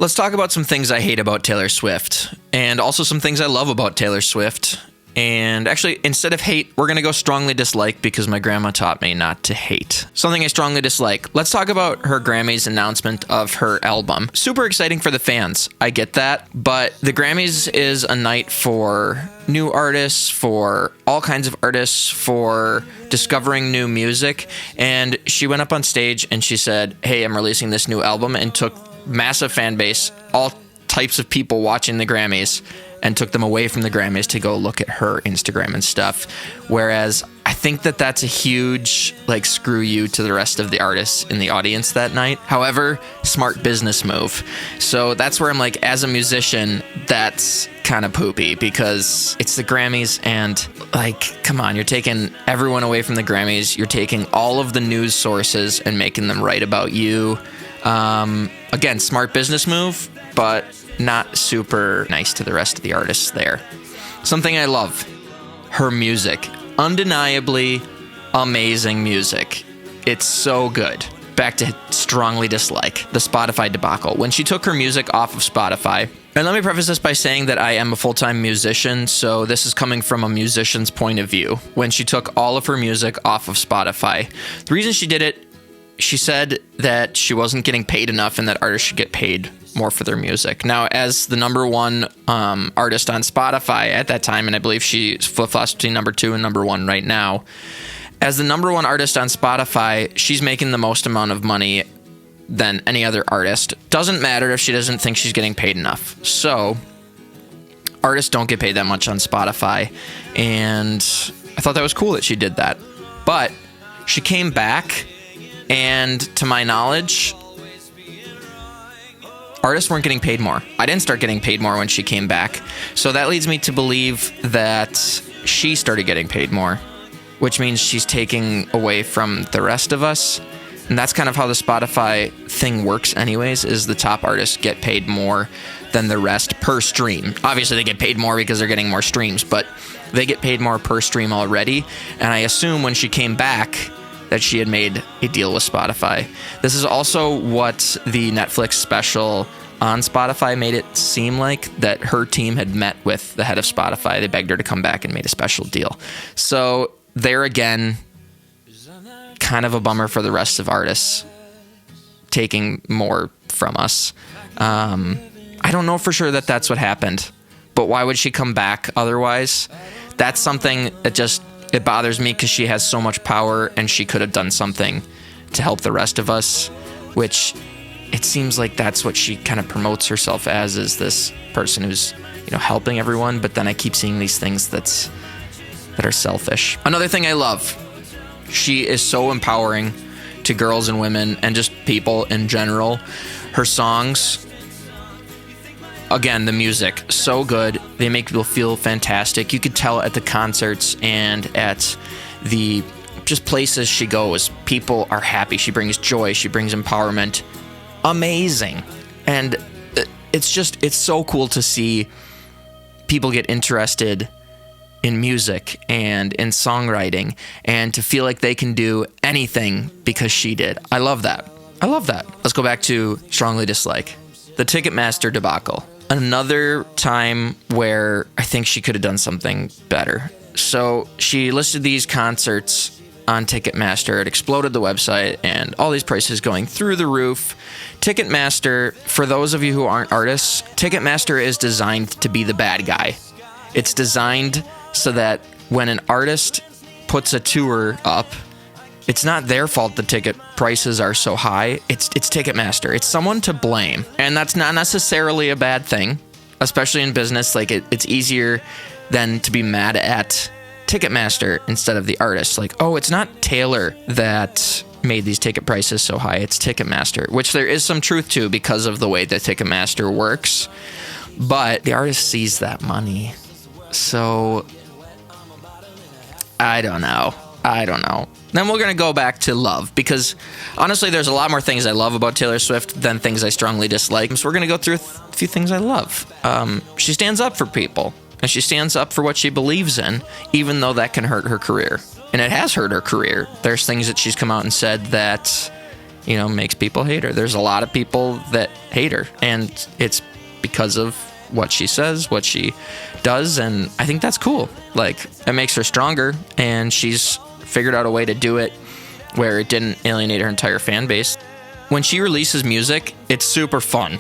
Let's talk about some things I hate about Taylor Swift, and also some things I love about Taylor Swift. And actually, instead of hate, we're going to go strongly dislike because my grandma taught me not to hate. Something I strongly dislike. Let's talk about her Grammys announcement of her album. Super exciting for the fans. I get that. But the Grammys is a night for new artists, for all kinds of artists, for discovering new music. And she went up on stage and she said, "Hey, I'm releasing this new album," and took massive fan base, all types of people watching the Grammys, and took them away from the Grammys to go look at her Instagram and stuff. Whereas I think that that's a huge, screw you to the rest of the artists in the audience that night. However, smart business move. So that's where I'm like, as a musician, that's kind of poopy because it's the Grammys and come on, you're taking everyone away from the Grammys. You're taking all of the news sources and making them write about you. Again, smart business move, but not super nice to the rest of the artists there. Something I love, her music. Undeniably amazing music. It's so good. Back to strongly dislike, the Spotify debacle. When she took her music off of Spotify, and let me preface this by saying that I am a full-time musician, so this is coming from a musician's point of view. When she took all of her music off of Spotify, the reason she did it, she said that she wasn't getting paid enough and that artists should get paid more for their music. Now, as the number one artist on Spotify at that time, and I believe she flip-flops between number 2 and number 1 right now, as the number 1 artist on Spotify, she's making the most amount of money than any other artist. Doesn't matter if she doesn't think she's getting paid enough. So, artists don't get paid that much on Spotify, and I thought that was cool that she did that. But she came back, and to my knowledge, artists weren't getting paid more. I didn't start getting paid more when she came back. So that leads me to believe that she started getting paid more, which means she's taking away from the rest of us. And that's kind of how the Spotify thing works anyways, is the top artists get paid more than the rest per stream. Obviously, they get paid more because they're getting more streams, but they get paid more per stream already. And I assume when she came back, that she had made a deal with Spotify. This is also what the Netflix special on Spotify made it seem like, that her team had met with the head of Spotify. They begged her to come back and made a special deal. So there again, kind of a bummer for the rest of artists taking more from us. I don't know for sure that that's what happened, but why would she come back otherwise? That's something that it bothers me because she has so much power and she could have done something to help the rest of us, which it seems like that's what she kind of promotes herself as, is this person who's, helping everyone. But then I keep seeing these things that are selfish. Another thing I love, she is so empowering to girls and women and just people in general. Her songs, again, the music, so good. They make people feel fantastic. You could tell at the concerts and at the just places she goes, people are happy. She brings joy. She brings empowerment. Amazing. And it's so cool to see people get interested in music and in songwriting and to feel like they can do anything because she did. I love that. Let's go back to strongly dislike. The Ticketmaster debacle. Another time where I think she could have done something better. So she listed these concerts on Ticketmaster. It exploded the website and all these prices going through the roof. Ticketmaster, for those of you who aren't artists, Ticketmaster is designed to be the bad guy. It's designed so that when an artist puts a tour up, it's not their fault the ticket prices are so high. It's Ticketmaster. It's someone to blame. And that's not necessarily a bad thing, especially in business. It's easier than to be mad at Ticketmaster instead of the artist. It's not Taylor that made these ticket prices so high. It's Ticketmaster, which there is some truth to because of the way that Ticketmaster works. But the artist sees that money. So, I don't know. Then we're going to go back to love, because honestly, there's a lot more things I love about Taylor Swift than things I strongly dislike. So we're going to go through a few things I love. She stands up for people, and she stands up for what she believes in, even though that can hurt her career. And it has hurt her career. There's things that she's come out and said that, makes people hate her. There's a lot of people that hate her, and it's because of what she says, what she does, and I think that's cool. Like, it makes her stronger, and she's figured out a way to do it where it didn't alienate her entire fan base. When she releases music, it's super fun.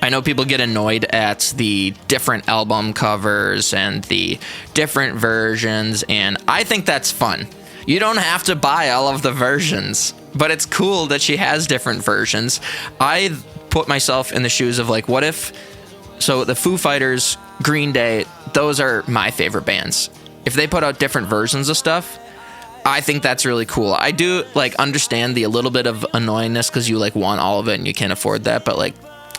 I know people get annoyed at the different album covers and the different versions, and I think that's fun. You don't have to buy all of the versions, but it's cool that she has different versions. I put myself in the shoes of, like, what if... So the Foo Fighters, Green Day, those are my favorite bands. If they put out different versions of stuff, I think that's really cool. I do, like, understand the a little bit of annoyingness because you, like, want all of it and you can't afford that, but, like,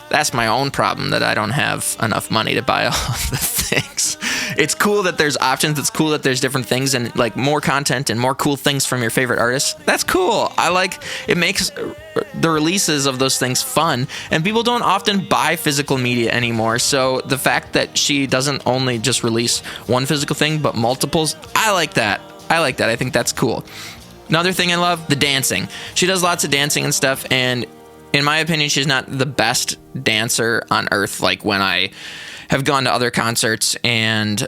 that's my own problem, that I don't have enough money to buy all of the things. It's cool that there's options. It's cool that there's different things and, like, more content and more cool things from your favorite artists. That's cool. I like it. Makes the releases of those things fun, and people don't often buy physical media anymore. So the fact that she doesn't only just release one physical thing but multiples, I like that. I think that's cool. Another thing I love, the dancing. She does lots of dancing and stuff, and in my opinion, she's not the best dancer on earth. Like, when I have gone to other concerts and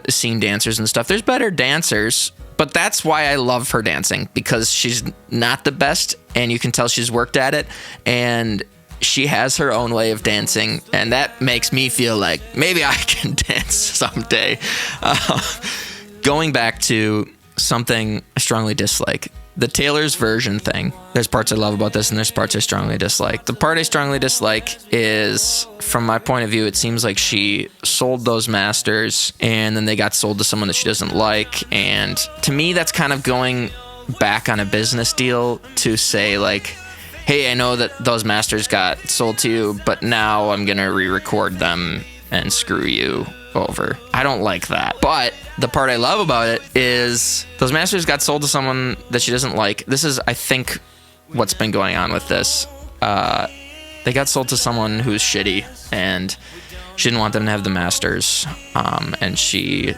seen dancers and stuff, there's better dancers, but that's why I love her dancing, because she's not the best, and you can tell she's worked at it, and she has her own way of dancing, and that makes me feel like maybe I can dance someday. Going back to something I strongly dislike, the Taylor's version thing. There's parts I love about this, and there's parts I strongly dislike. The part I strongly dislike is, from my point of view, it seems like she sold those masters, and then they got sold to someone that she doesn't like. And to me, that's kind of going back on a business deal to say, like, hey, I know that those masters got sold to you, but now I'm going to re-record them and screw you over. I don't like that. But the part I love about it is those masters got sold to someone that she doesn't like. This is, I think, what's been going on with this. They got sold to someone who's shitty, and she didn't want them to have the masters. And she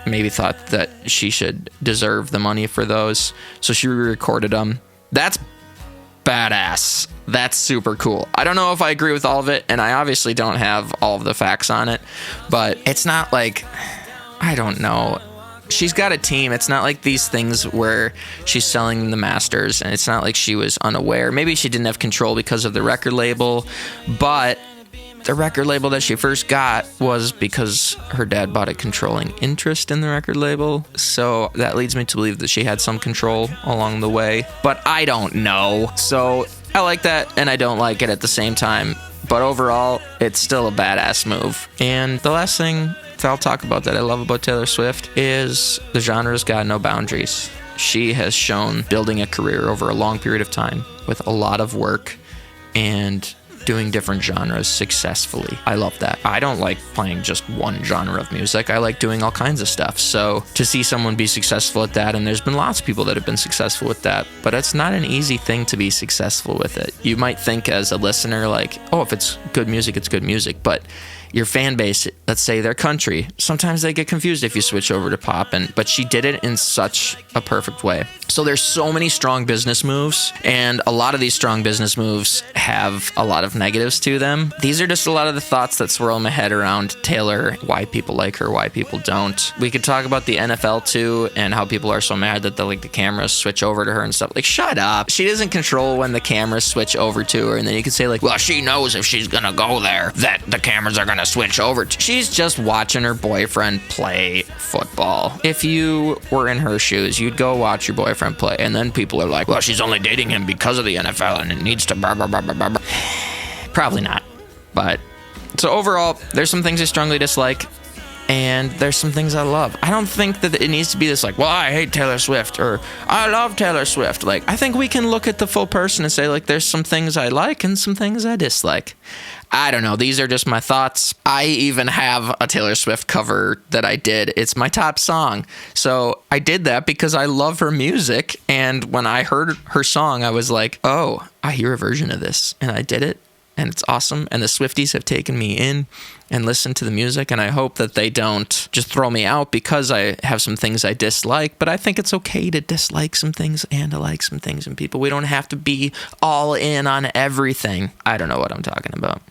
maybe thought that she should deserve the money for those, so she re-recorded them. That's badass. That's super cool. I don't know if I agree with all of it, and I obviously don't have all of the facts on it, but it's not like, I don't know. She's got a team. It's not like these things where she's selling the masters, and it's not like she was unaware. Maybe she didn't have control because of the record label, but the record label that she first got was because her dad bought a controlling interest in the record label. So that leads me to believe that she had some control along the way, but I don't know. So I like that, and I don't like it at the same time. But overall, it's still a badass move. And the last thing that I'll talk about that I love about Taylor Swift is the genre's got no boundaries. She has shown building a career over a long period of time with a lot of work and doing different genres successfully. I love that. I don't like playing just one genre of music. I like doing all kinds of stuff. So to see someone be successful at that, and there's been lots of people that have been successful with that, but it's not an easy thing to be successful with it. You might think as a listener, like, oh, if it's good music, it's good music. But your fan base, let's say they're country, sometimes they get confused if you switch over to pop, but she did it in such a perfect way. So there's so many strong business moves, and a lot of these strong business moves have a lot of negatives to them. These are just a lot of the thoughts that swirl in my head around Taylor, why people like her, why people don't. We could talk about the NFL too, and how people are so mad that the cameras switch over to her and stuff. Like, shut up. She doesn't control when the cameras switch over to her, and then you could say, like, well, she knows if she's gonna go there that the cameras are gonna switch over to. She's just watching her boyfriend play football. If you were in her shoes, you'd go watch your boyfriend play, and then people are like, well, she's only dating him because of the NFL and it needs to blah, blah, blah, blah, blah. Probably not. But so overall, there's some things I strongly dislike, and there's some things I love. I don't think that it needs to be this, like, well, I hate Taylor Swift, or I love Taylor Swift. Like, I think we can look at the full person and say, like, there's some things I like and some things I dislike. I don't know. These are just my thoughts. I even have a Taylor Swift cover that I did. It's my top song. So I did that because I love her music. And when I heard her song, I was like, oh, I hear a version of this. And I did it. and it's awesome. And the Swifties have taken me in and listened to the music, and I hope that they don't just throw me out because I have some things I dislike, but I think it's okay to dislike some things and to like some things in people. We don't have to be all in on everything. I don't know what I'm talking about.